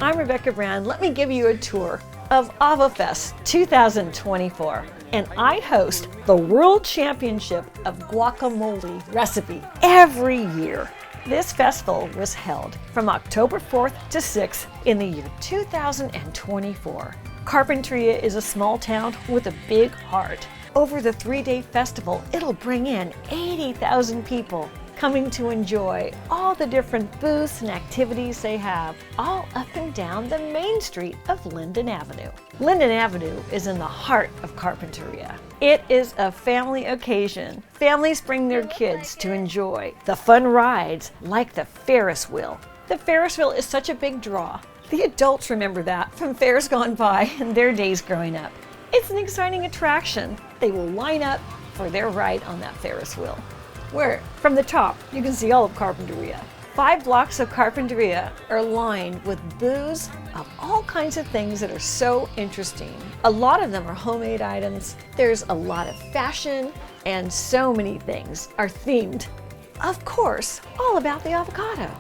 I'm Rebecca Brand. Let me give you a tour of Avofest 2024. And I host the World Championship of Guacamole recipe every year. This festival was held from October 4th to 6th in the year 2024. Carpinteria is a small town with a big heart. Over the 3-day festival, it'll bring in 80,000 people coming to enjoy all the different booths and activities they have, all up and down the main street of Linden Avenue. Linden Avenue is in the heart of Carpinteria. It is a family occasion. Families bring their kids to enjoy the fun rides like the Ferris wheel. The Ferris wheel is such a big draw. The adults remember that from fairs gone by and their days growing up. It's an exciting attraction. They will line up for their ride on that Ferris wheel, where from the top you can see all of Carpinteria. 5 blocks of Carpinteria are lined with booths of all kinds of things that are so interesting. A lot of them are homemade items. There's a lot of fashion, and so many things are themed, of course, all about the avocado.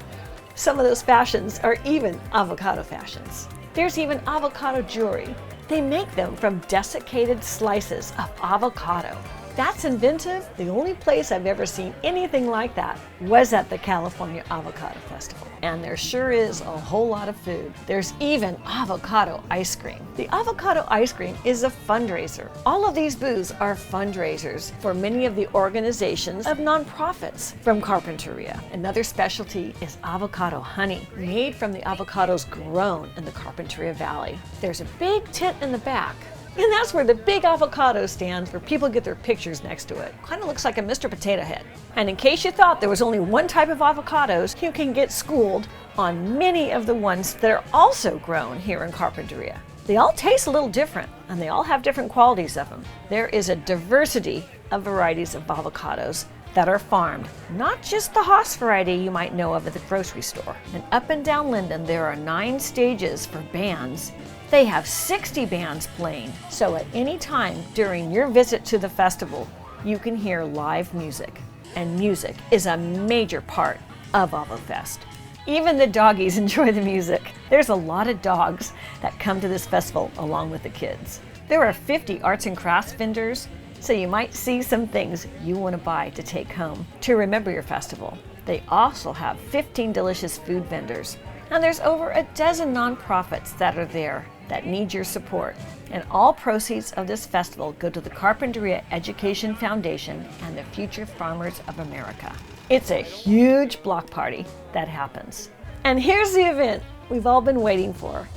Some of those fashions are even avocado fashions. There's even avocado jewelry. They make them from desiccated slices of avocado. That's inventive. The only place I've ever seen anything like that was at the California Avocado Festival. And there sure is a whole lot of food. There's even avocado ice cream. The avocado ice cream is a fundraiser. All of these booths are fundraisers for many of the organizations of nonprofits from Carpinteria. Another specialty is avocado honey, made from the avocados grown in the Carpinteria Valley. There's a big tent in the back, and that's where the big avocado stands, where people get their pictures next to it. Kind of looks like a Mr. Potato Head. And in case you thought there was only one type of avocados, you can get schooled on many of the ones that are also grown here in Carpinteria. They all taste a little different, and they all have different qualities of them. There is a diversity of varieties of avocados that are farmed, not just the Haas variety you might know of at the grocery store. And up and down Linden, there are 9 stages for bands. They have 60 bands playing, so at any time during your visit to the festival, you can hear live music. And music is a major part of Avofest. Even the doggies enjoy the music. There's a lot of dogs that come to this festival along with the kids. There are 50 arts and crafts vendors, so you might see some things you want to buy to take home to remember your festival. They also have 15 delicious food vendors. And there's over a dozen nonprofits that are there that need your support. And all proceeds of this festival go to the Carpinteria Education Foundation and the Future Farmers of America. It's a huge block party that happens. And here's the event we've all been waiting for,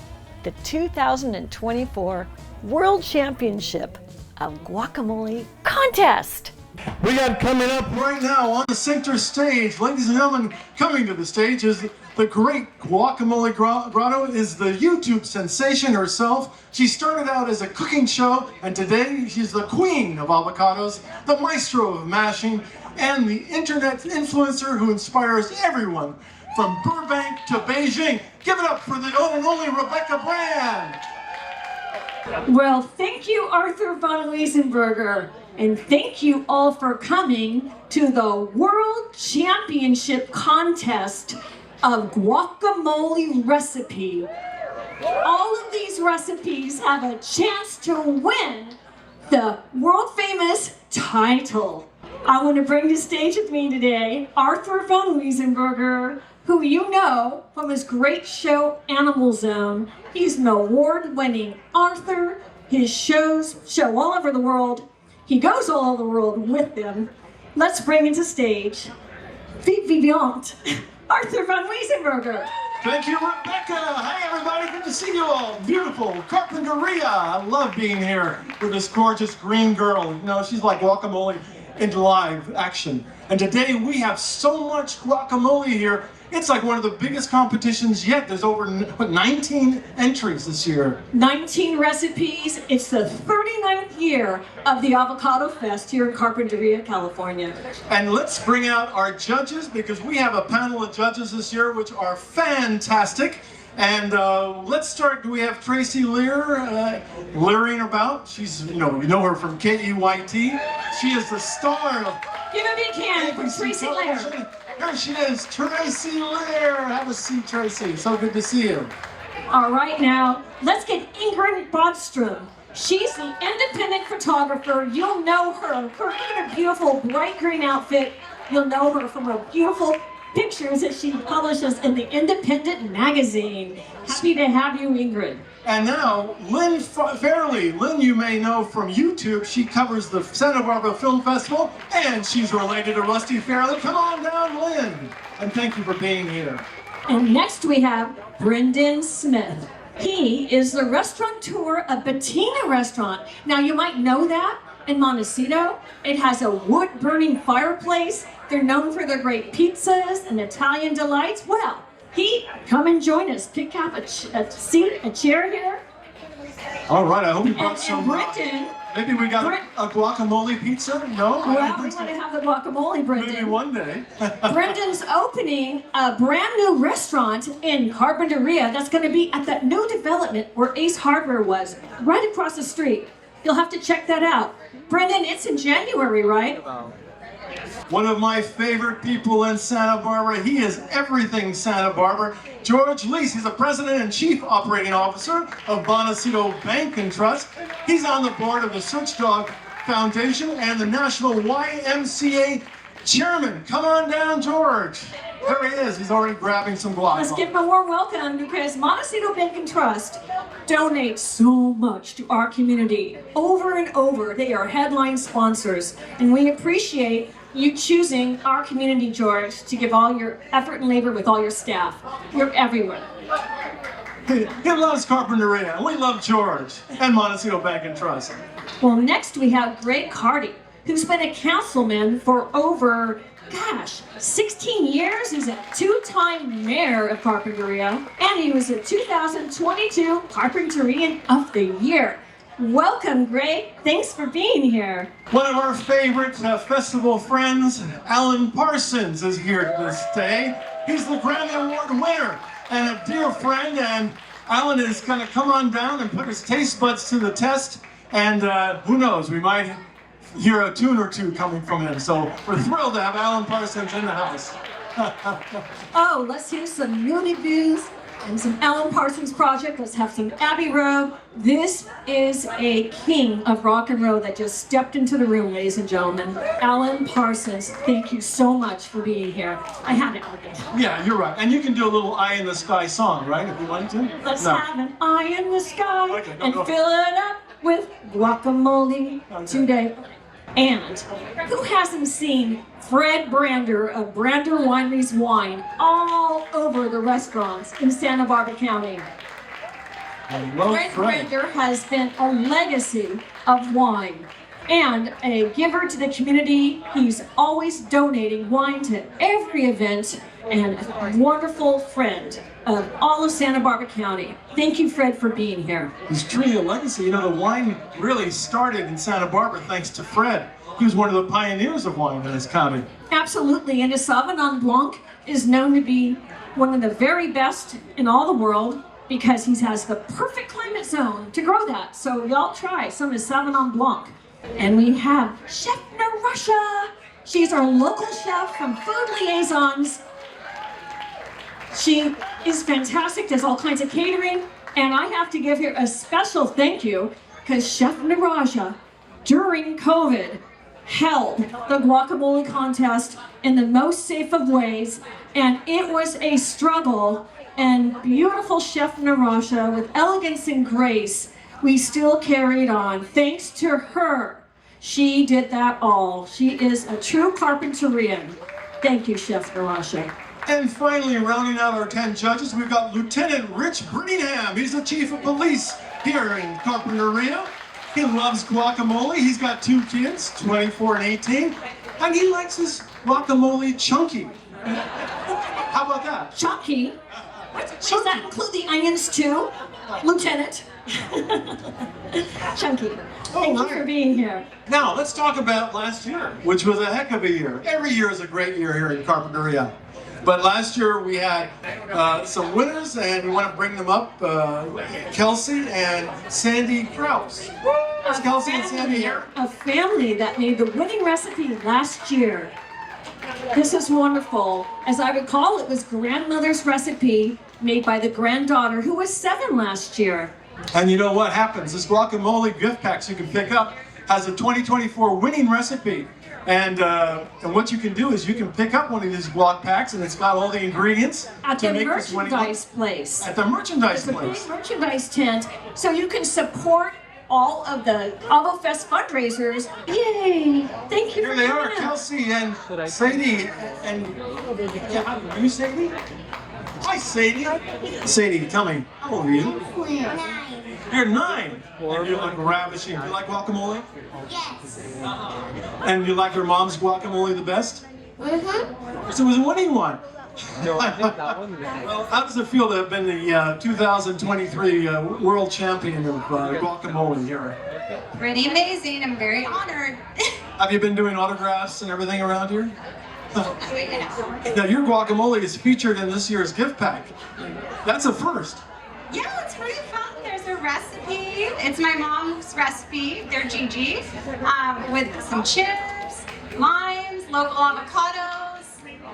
the 2024 World Championship of Guacamole Contest. We got coming up right now on the center stage, ladies and gentlemen, coming to the stage is the great Guacamole Grotto, is the YouTube sensation herself. She started out as a cooking show, and today she's the queen of avocados, the maestro of mashing, and the internet influencer who inspires everyone from Burbank to Beijing. Give it up for the one and only Rebecca Brand. Well, thank you, Arthur von Wiesenberger. And thank you all for coming to the World Championship Contest of Guacamole Recipe. All of these recipes have a chance to win the world famous title. I want to bring to stage with me today Arthur von Wiesenberger, who you know from his great show Animal Zone. He's an award-winning author. His shows show all over the world. He goes all over the world with them. Let's bring into stage, Vive Vivant, Arthur von Wiesenberger. Thank you, Rebecca. Hi, everybody. Good to see you all. Beautiful Carpinteria. I love being here with this gorgeous green girl. You know, she's like guacamole in live action. And today we have so much guacamole here. It's like one of the biggest competitions yet. There's over 19 entries this year. 19 recipes. It's the 39th year of the Avocado Fest here in Carpinteria, California. And let's bring out our judges, because we have a panel of judges this year which are fantastic. And let's start. We have Tracy Lear, leering about. She's, you know her from KEYT. She is the star of... Give a big hand for Tracy Lear. Here she is, Tracy Lear. Have a seat, Tracy. So good to see you. All right, now, let's get Ingrid Bodstrom. She's the independent photographer. You'll know her. Her in her beautiful bright green outfit. You'll know her from her beautiful pictures that she publishes in the Independent magazine. Happy to have you, Ingrid. And now, Lynn Fairley. Lynn, you may know from YouTube. She covers the Santa Barbara Film Festival, and she's related to Rusty Fairley. Come on down, Lynn. And thank you for being here. And next we have Brendan Smith. He is the restaurateur of Bettina Restaurant. Now you might know that in Montecito. It has a wood-burning fireplace. They're known for their great pizzas and Italian delights. Well, come and join us. Pick up a seat, a chair here. All right, I hope you brought And some. Brendan, Maybe we got a guacamole pizza? No? well, we want to have the guacamole, Brendan. Maybe one day. Brendan's opening a brand new restaurant in Carpinteria that's going to be at that new development where Ace Hardware was, right across the street. You'll have to check that out. Brendan, it's in January, right? One of my favorite people in Santa Barbara. He is everything Santa Barbara. George Lease, he's the President and Chief Operating Officer of Montecito Bank and Trust. He's on the board of the Search Dog Foundation and the National YMCA Chairman. Come on down, George. There he is. He's already grabbing some guac. Let's give him a warm welcome because Montecito Bank and Trust donates so much to our community. Over and over, they are headline sponsors, and we appreciate you choosing our community, George, to give all your effort and labor with all your staff. You're everywhere. He loves Carpinteria, and we love George and Montecito Bank and Trust. Well, next we have Greg Carty, who's been a councilman for over 16 years. He's a two-time mayor of Carpinteria, and he was a 2022 Carpinterian of the Year. Welcome, Greg. Thanks for being here. One of our favorite festival friends, Alan Parsons, is here this day. He's the Grammy Award winner and a dear friend, and Alan is going to come on down and put his taste buds to the test, and who knows, we might hear a tune or two coming from him. So we're thrilled to have Alan Parsons in the house. Oh, let's hear some Moody Blues and some Alan Parsons Project. Let's have some Abbey Road. This is a king of rock and roll that just stepped into the room, ladies and gentlemen. Alan Parsons, thank you so much for being here. I had it. Yeah, you're right. And you can do a little Eye in the Sky song, right, if you want to? Let's have an eye in the sky and go. fill it up with guacamole today. And who hasn't seen Fred Brander of Brander Winery's wine all over the restaurants in Santa Barbara County? Fred Brander has been a legacy of wine and a giver to the community. He's always donating wine to every event and a wonderful friend of all of Santa Barbara County. Thank you, Fred, for being here. He's truly a legacy. You know, the wine really started in Santa Barbara thanks to Fred. He was one of the pioneers of wine in this county. Absolutely, and his Sauvignon Blanc is known to be one of the very best in all the world because he has the perfect climate zone to grow that. So y'all try some of his Sauvignon Blanc. And we have Chef Narusha. She's our local chef from Food Liaisons. She is fantastic, does all kinds of catering, and I have to give her a special thank you because Chef Naraja, during COVID, held the guacamole contest in the most safe of ways, and it was a struggle, and beautiful Chef Naraja, with elegance and grace, we still carried on. Thanks to her, she did that all. She is a true Carpinterian. Thank you, Chef Naraja. And finally, rounding out our 10 judges, we've got Lieutenant Rich Brittingham. He's the chief of police here in Carpinteria. He loves guacamole. He's got 2 kids, 24 and 18, and he likes his guacamole chunky. How about that? Chunky? Does that include the onions too, Lieutenant? Chunky. Thank you for being here. Now, let's talk about last year, which was a heck of a year. Every year is a great year here in Carpinteria. But last year we had some winners, and we want to bring them up. Kelsey and Sandy Kraus. Is Kelsey and Sandy here? A family that made the winning recipe last year. This is wonderful. As I recall, it was grandmother's recipe made by the granddaughter who was 7 last year. And you know what happens? This guacamole gift packs you can pick up has a 2024 winning recipe. And what you can do is you can pick up one of these guac packs, and it's got all the ingredients At to the make this winning merchandise place. At the merchandise It's a place. big merchandise tent, so you can support all of the Avofest fundraisers. Yay! Thank you Here for they are, coming out. Kelsey and Sadie. And yeah, are you Sadie? Hi, Sadie. Sadie, tell me, how old are you? 9. You're 9. And you look ravishing. Do you like guacamole? Yes. And you like your mom's guacamole the best? Mm-hmm. So it was a winning one. No, I think that one. Well, how does it feel to have been the 2023 world champion of guacamole here? Pretty amazing. I'm very honored. Have you been doing autographs and everything around here? Now, your guacamole is featured in this year's gift pack. That's a first. Yeah, it's pretty fun. There's a recipe. It's my mom's recipe. They're Gigi, with some chips, limes, local avocados.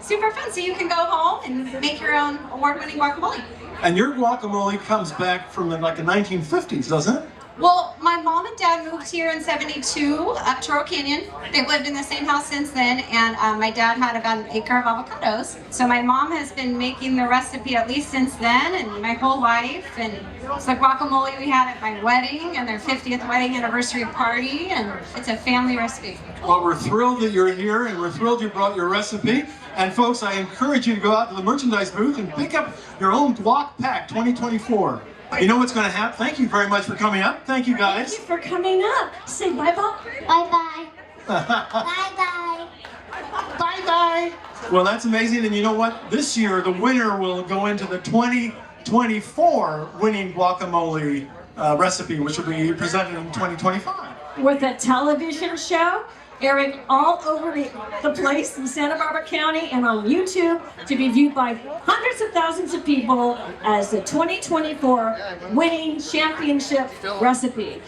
Super fun. So you can go home and make your own award-winning guacamole. And your guacamole comes back from the 1950s, doesn't it? Well, my mom and dad moved here in '72 up to Royal Canyon. They've lived in the same house since then, and my dad had about an acre of avocados. So my mom has been making the recipe at least since then, and my whole life. And it's the guacamole we had at my wedding and their 50th wedding anniversary party, and it's a family recipe. Well, we're thrilled that you're here, and we're thrilled you brought your recipe. And folks, I encourage you to go out to the merchandise booth and pick up your own Guac Pack 2024. You know what's going to happen? Thank you very much for coming up. Thank you, guys. Thank you for coming up. Say bye-bye. Bye-bye. Bye-bye. Bye-bye. Well, that's amazing. And you know what? This year, the winner will go into the 2024 winning guacamole recipe, which will be presented in 2025. With a television show airing all over the place in Santa Barbara County and on YouTube to be viewed by hundreds of thousands of people as the 2024 winning championship recipe.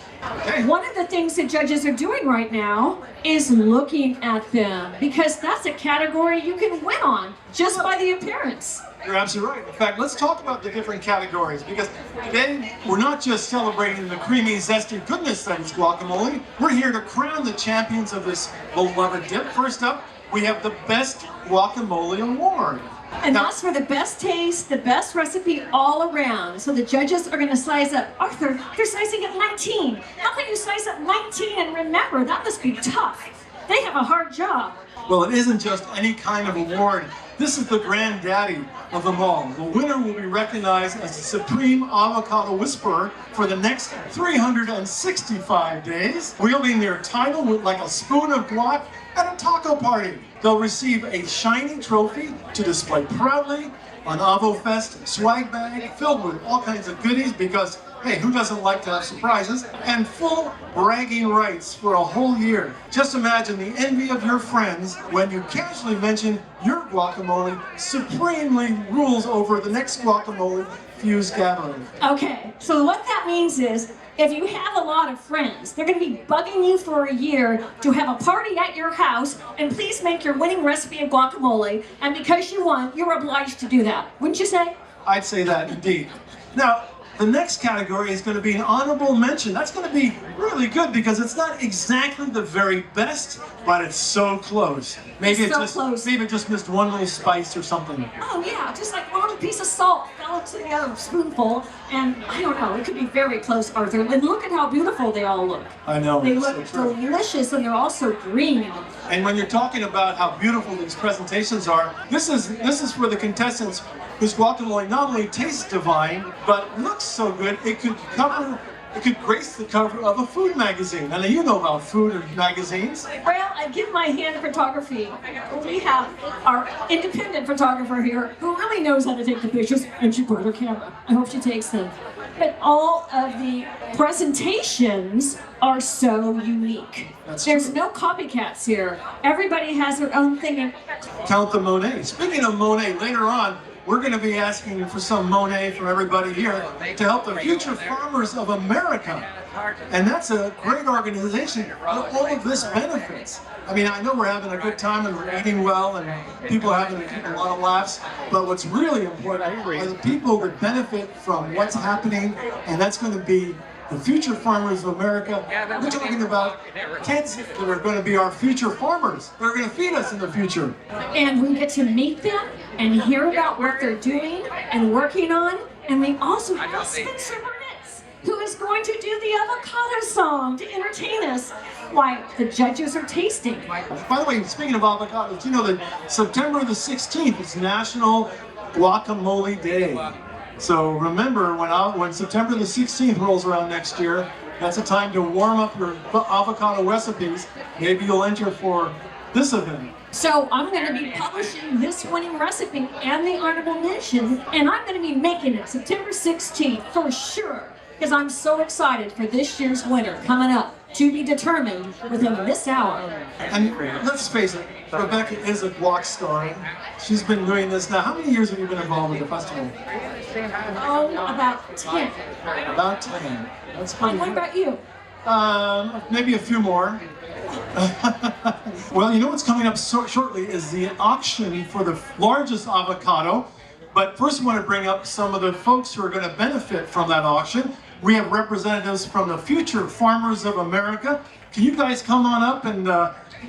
Okay. One of the things the judges are doing right now is looking at them, because that's a category you can win on just by the appearance. You're absolutely right. In fact, let's talk about the different categories, because today we're not just celebrating the creamy, zesty goodness that is guacamole. We're here to crown the champions of this beloved dip. First up, we have the Best Guacamole Award. And Now- that's for the best taste, the best recipe all around. So the judges are going to size up. Arthur, they're sizing at 19. How can you size up 19 and remember? That must be tough. They have a hard job. Well, it isn't just any kind of award. This is the granddaddy of them all. The winner will be recognized as the Supreme Avocado Whisperer for the next 365 days, wielding their title with like a spoon of guac at a taco party. They'll receive a shiny trophy to display proudly, an Avofest swag bag filled with all kinds of goodies, because hey, who doesn't like to have surprises? And full bragging rights for a whole year. Just imagine the envy of your friends when you casually mention your guacamole supremely rules over the next guacamole fuse gathering. Okay, so what that means is, if you have a lot of friends, they're going to be bugging you for a year to have a party at your house and please make your winning recipe of guacamole, and because you won, you're obliged to do that. Wouldn't you say? I'd say that indeed. Now, the next category is going to be an honorable mention. That's going to be really good because it's not exactly the very best, but it's so close. Maybe It's so close. Maybe it just missed one little spice or something. Oh yeah, just like one little piece of salt fell into the other spoonful, and I don't know, it could be very close, Arthur. And look at how beautiful they all look. I know. They it's look so true. delicious, and they're also green. And when you're talking about how beautiful these presentations are, this is for the contestants whose guacamole not only tastes divine, but looks so good it could grace the cover of a food magazine. And you know about food magazines. Well, I give my hand photography. We have our independent photographer here who really knows how to take the pictures, and she brought her camera. I hope she takes them. But all of the presentations are so unique. There's no copycats here. Everybody has their own thing. Count the Monet. Speaking of Monet, later on, we're going to be asking for some money from everybody here to help the Future Farmers of America. And that's a great organization. All of this benefits. I mean, I know we're having a good time and we're eating well and people are having a lot of laughs, but what's really important are the people that benefit from what's happening, and that's going to be the Future Farmers of America. We're talking about kids that are going to be our future farmers. They're going to feed us in the future. And we get to meet them and hear about what they're doing and working on. And we also have Spencer Burnett, who is going to do the avocado song to entertain us while the judges are tasting. By the way, speaking of avocados, you know that September the 16th is National Guacamole Day. So remember, when September the 16th rolls around next year, that's a time to warm up your avocado recipes. Maybe you'll enter for this event. So I'm going to be publishing this winning recipe and the honorable mention, and I'm going to be making it September 16th for sure, because I'm so excited for this year's winner coming up to be determined within this hour. And let's face it, Rebecca is a guac star. She's been doing this now. How many years have you been involved with the festival? Oh, about 10. About 10. That's pretty And what good. about you? Maybe a few more. Well, you know what's coming up shortly is the auction for the largest avocado. But first I want to bring up some of the folks who are going to benefit from that auction. We have representatives from the Future Farmers of America. Can you guys come on up, and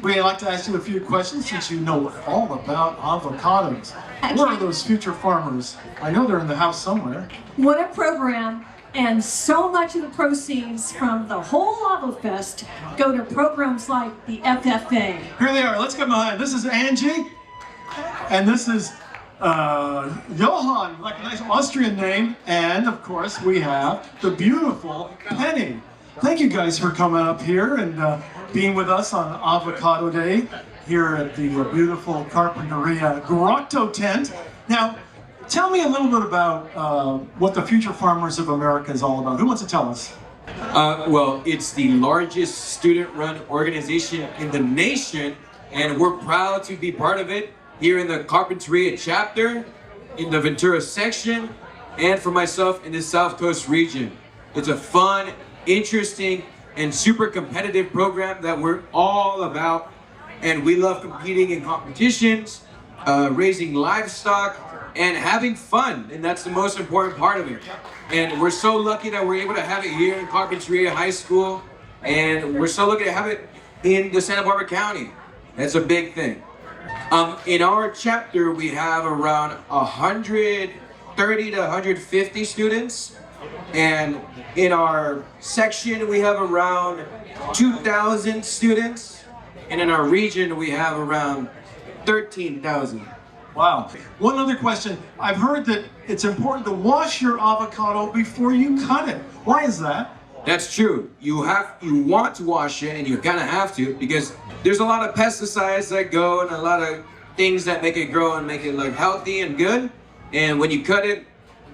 we'd like to ask you a few questions since you know all about avocados. Where are those future farmers? I know they're in the house somewhere. What a program. And so much of the proceeds from the whole Avo Fest go to programs like the FFA. Here they are. Let's get behind. This is Angie, and this is Johann, like a nice Austrian name, and of course we have the beautiful Penny. Thank you guys for coming up here and being with us on Avocado Day here at the beautiful Carpinteria Grotto tent. Now, tell me a little bit about what the Future Farmers of America is all about. Who wants to tell us? Well, it's the largest student-run organization in the nation, and we're proud to be part of it here in the Carpinteria chapter, in the Ventura section, and for myself in the South Coast region. It's a fun, interesting, and super competitive program that we're all about, and we love competing in competitions, raising livestock, and having fun, and that's the most important part of it. And we're so lucky that we're able to have it here in Carpinteria High School, and we're so lucky to have it in the Santa Barbara County. That's a big thing. In our chapter, we have around 130 to 150 students, and in our section, we have around 2,000 students, and in our region, we have around 13,000. Wow. One other question. I've heard that it's important to wash your avocado before you cut it. Why is that? That's true. You want to wash it, and you kind of have to, because there's a lot of pesticides that go and a lot of things that make it grow and make it look healthy and good. And when you cut it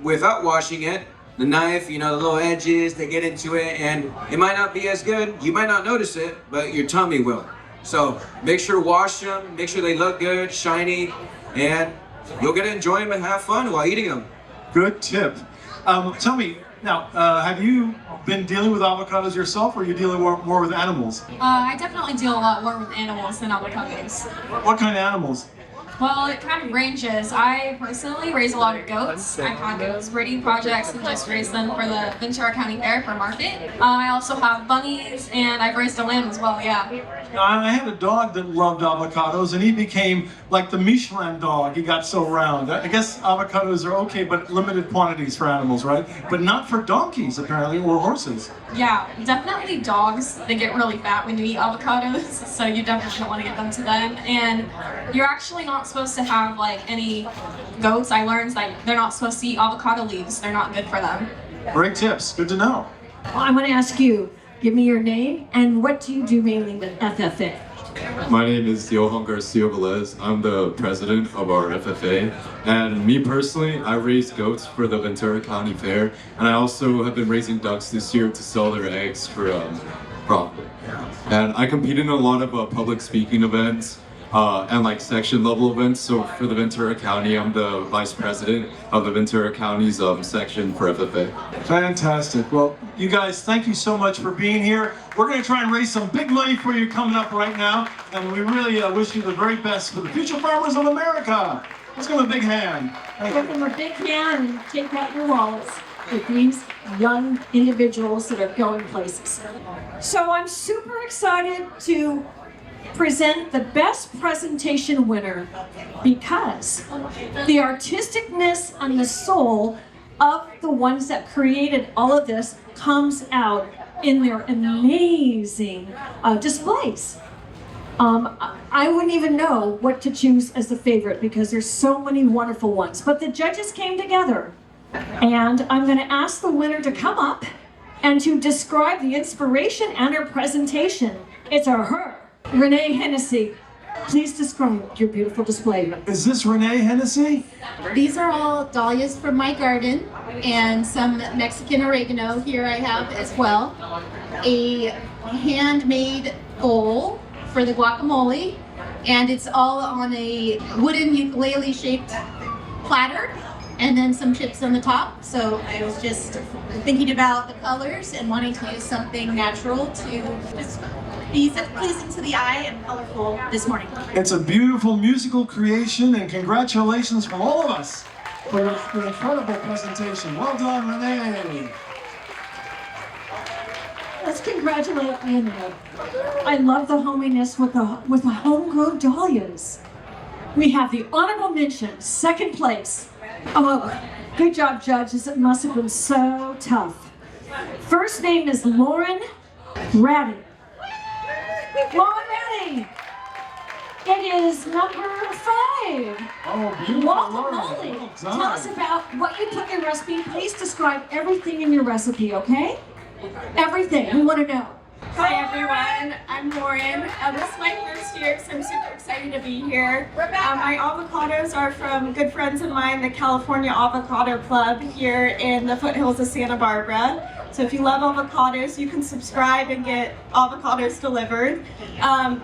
without washing it, the knife, the little edges, they get into it, and it might not be as good. You might not notice it, but your tummy will. So make sure to wash them, make sure they look good, shiny, and you'll get to enjoy them and have fun while eating them. Good tip. Tell me, now, have you been dealing with avocados yourself, or are you dealing more with animals? I definitely deal a lot more with animals than avocados. What kind of animals? Well, it kind of ranges. I personally raise a lot of goats. I've had goats breeding projects and just raised them for the Ventura County Fair for market. I also have bunnies, and I've raised a lamb as well, yeah. I had a dog that loved avocados, and he became like the Michelin dog. He got so round. I guess avocados are okay, but limited quantities for animals, right? But not for donkeys, apparently, or horses. Yeah, definitely dogs. They get really fat when you eat avocados, so you definitely don't want to give them to them. And you're actually not supposed to have like any goats. I learned like they're not supposed to eat avocado leaves. They're not good for them. Great tips. Good to know. Well, I'm going to ask you, give me your name and what do you do mainly with FFA? My name is Johan Garcia Velez. I'm the president of our FFA. And me personally, I raise goats for the Ventura County Fair. And I also have been raising ducks this year to sell their eggs for profit. And I compete in a lot of public speaking events. and like section level events. So for the Ventura County, I'm the vice president of the Ventura County's section for FFA. Fantastic. Well, you guys, thank you so much for being here. We're going to try and raise some big money for you coming up right now, and we really wish you the very best for the future farmers of America. Let's give them a big hand. Give them a big hand and take out your wallets with these young individuals that are going places. So I'm super excited to present the best presentation winner because the artisticness and the soul of the ones that created all of this comes out in their amazing displays. I wouldn't even know what to choose as the favorite because there's so many wonderful ones, but the judges came together and I'm going to ask the winner to come up and to describe the inspiration and her presentation. It's a her. Renee Hennessy, please describe your beautiful display. Is this Renee Hennessy? These are all dahlias from my garden and some Mexican oregano here I have as well. A handmade bowl for the guacamole, and it's all on a wooden ukulele shaped platter and then some chips on the top. So I was just thinking about the colors and wanting to use something natural to just be pleasing to the eye and colorful this morning. It's a beautiful musical creation, and congratulations from all of us for your incredible presentation. Well done, Renee. Let's congratulate Anna. I love the hominess with the homegrown dahlias. We have the honorable mention, second place. Oh, good job, judges. It must have been so tough. First name is Lauren Ratty. Lauren Ratty. It is number 5. Oh, beautiful. Guacamole. Well Tell us about what you put in your recipe. Please describe everything in your recipe, okay? Everything. We want to know. Hi everyone, I'm Lauren. This is my first year, so I'm super excited to be here. My avocados are from good friends of mine, the California Avocado Club here in the foothills of Santa Barbara. So if you love avocados, you can subscribe and get avocados delivered.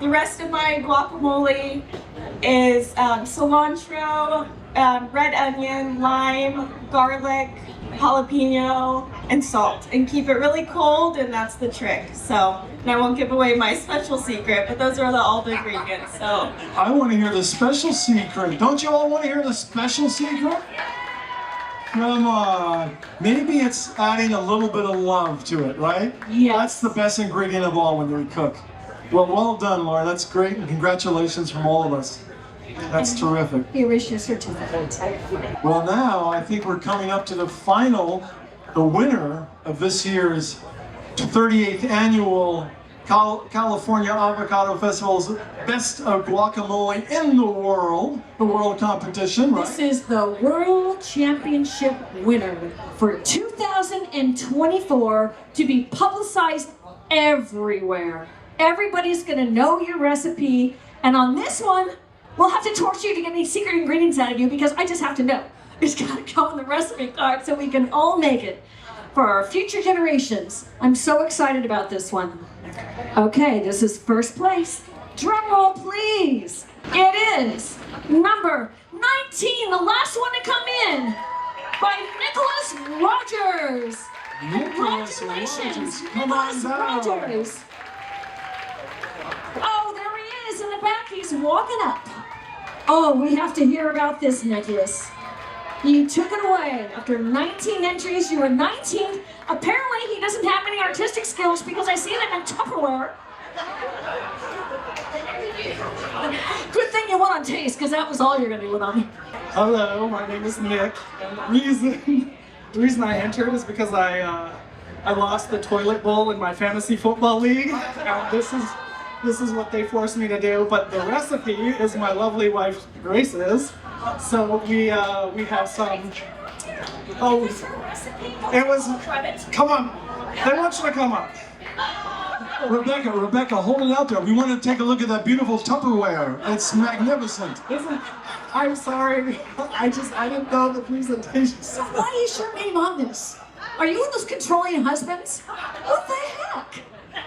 The rest of my guacamole is cilantro, red onion, lime, garlic, jalapeno, and salt, and keep it really cold, and that's the trick. So, and I won't give away my special secret, but those are all the ingredients. So I want to hear the special secret. Don't you all want to hear the special secret? Come on. Maybe it's adding a little bit of love to it, right? Yes. That's the best ingredient of all when we cook. Well done, Lauren. That's great, and congratulations from all of us. That's terrific. Here is your certificate. Well, now I think we're coming up to the winner of this year's 38th annual California Avocado Festival's Best of Guacamole in the World competition, right? This is the World Championship winner for 2024 to be publicized everywhere. Everybody's going to know your recipe, and on this one, we'll have to torture you to get any secret ingredients out of you because I just have to know. It's got to go on the recipe card so we can all make it for our future generations. I'm so excited about this one. Okay, this is first place. Drum roll, please. It is number 19, the last one to come in, by Nicholas Rogers. Congratulations, Come on Nicholas down. Rogers. Oh, there he is in the back. He's walking up. Oh, we have to hear about this, Nicholas. You took it away. After 19 entries, you were 19th. Apparently, he doesn't have any artistic skills because I see them in Tupperware. Good thing you went on taste, because that was all you're going to do on. Hello, my name is Nick. And the reason I entered is because I lost the toilet bowl in my fantasy football league. And this is what they forced me to do. But the recipe is my lovely wife Grace's. So we have some. Oh, it was. Come on, they want you to come up. Rebecca, hold it out there. We want to take a look at that beautiful Tupperware. It's magnificent. I'm sorry. I didn't know the presentation. Why is your name on this? Are you one of those controlling husbands? What the heck?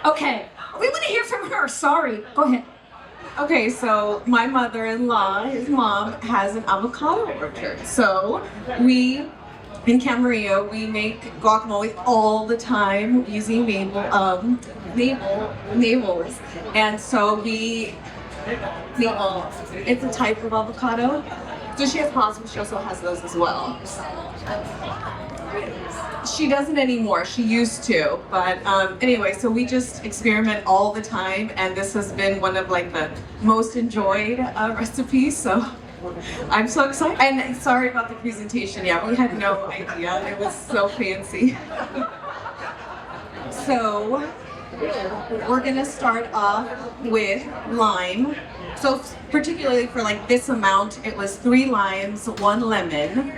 Okay, we want to hear from her. Sorry. Go ahead. Okay, so my mother-in-law, his mom, has an avocado orchard. So we, in Camarillo, we make guacamole all the time using navels. And so it's a type of avocado. So she has blossoms, she also has those as well. She doesn't anymore, she used to, but anyway, so we just experiment all the time, and this has been one of like the most enjoyed recipes, so I'm so excited. And sorry about the presentation, yeah, we had no idea, it was so fancy. So we're gonna start off with lime. So particularly for like this amount, it was 3 limes, 1 lemon.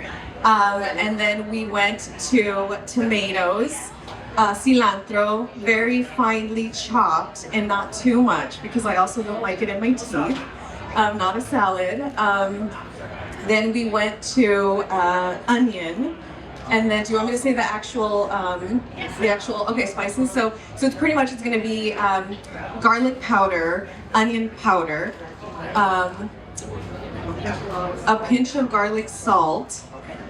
And then we went to tomatoes, cilantro, very finely chopped and not too much because I also don't like it in my teeth, not a salad. Then we went to onion. And then do you want me to say the actual okay, spices? So it's pretty much, it's gonna be garlic powder, onion powder, a pinch of garlic salt,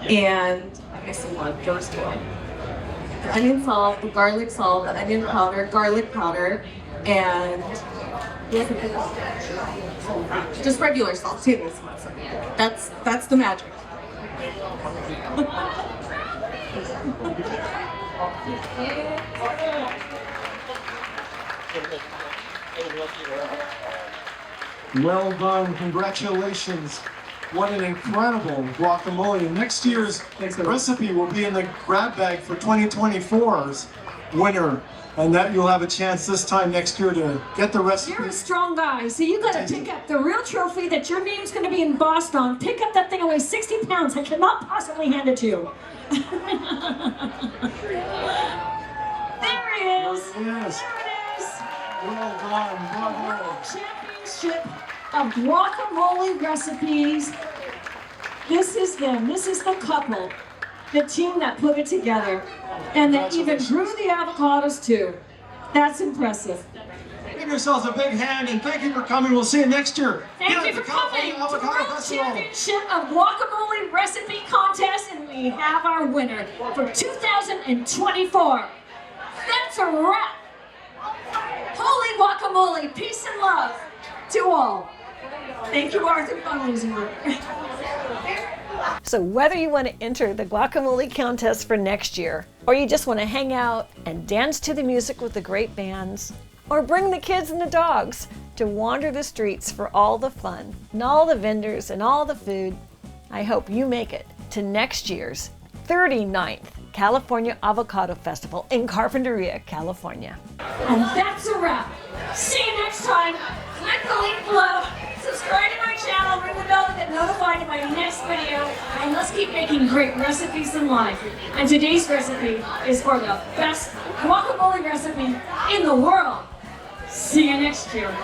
and I'm missing one, those 2. The onion salt, the garlic salt, the onion powder, garlic powder, and just regular salt, table salt. That's the magic. Well done, congratulations. What an incredible guacamole. Next year's recipe will be in the grab bag for 2024's winner. And that you'll have a chance this time next year to get the recipe. You're a strong guy, so you gotta pick up the real trophy that your name's gonna be embossed on. Pick up that thing that weighs 60 pounds. I cannot possibly hand it to you. There he is. There it is. Well done, bravo. World Championship of Guacamole Recipes. This is them. This is the couple, the team that put it together, and that even grew the avocados too. That's impressive. Give yourselves a big hand and thank you for coming. We'll see you next year. Thank you for coming to the World Championship of Guacamole Recipe Contest, and we have our winner for 2024. That's a wrap. Holy guacamole, peace and love to all. Thank you, Arthur Fundraising. So whether you want to enter the guacamole contest for next year, or you just want to hang out and dance to the music with the great bands, or bring the kids and the dogs to wander the streets for all the fun and all the vendors and all the food, I hope you make it to next year's 39th California Avocado Festival in Carpinteria, California. And that's a wrap. See you next time. Click the link below. Subscribe to my channel. Ring the bell to get notified of my next video. And let's keep making great recipes in life. And today's recipe is for the best guacamole recipe in the world. See you next year.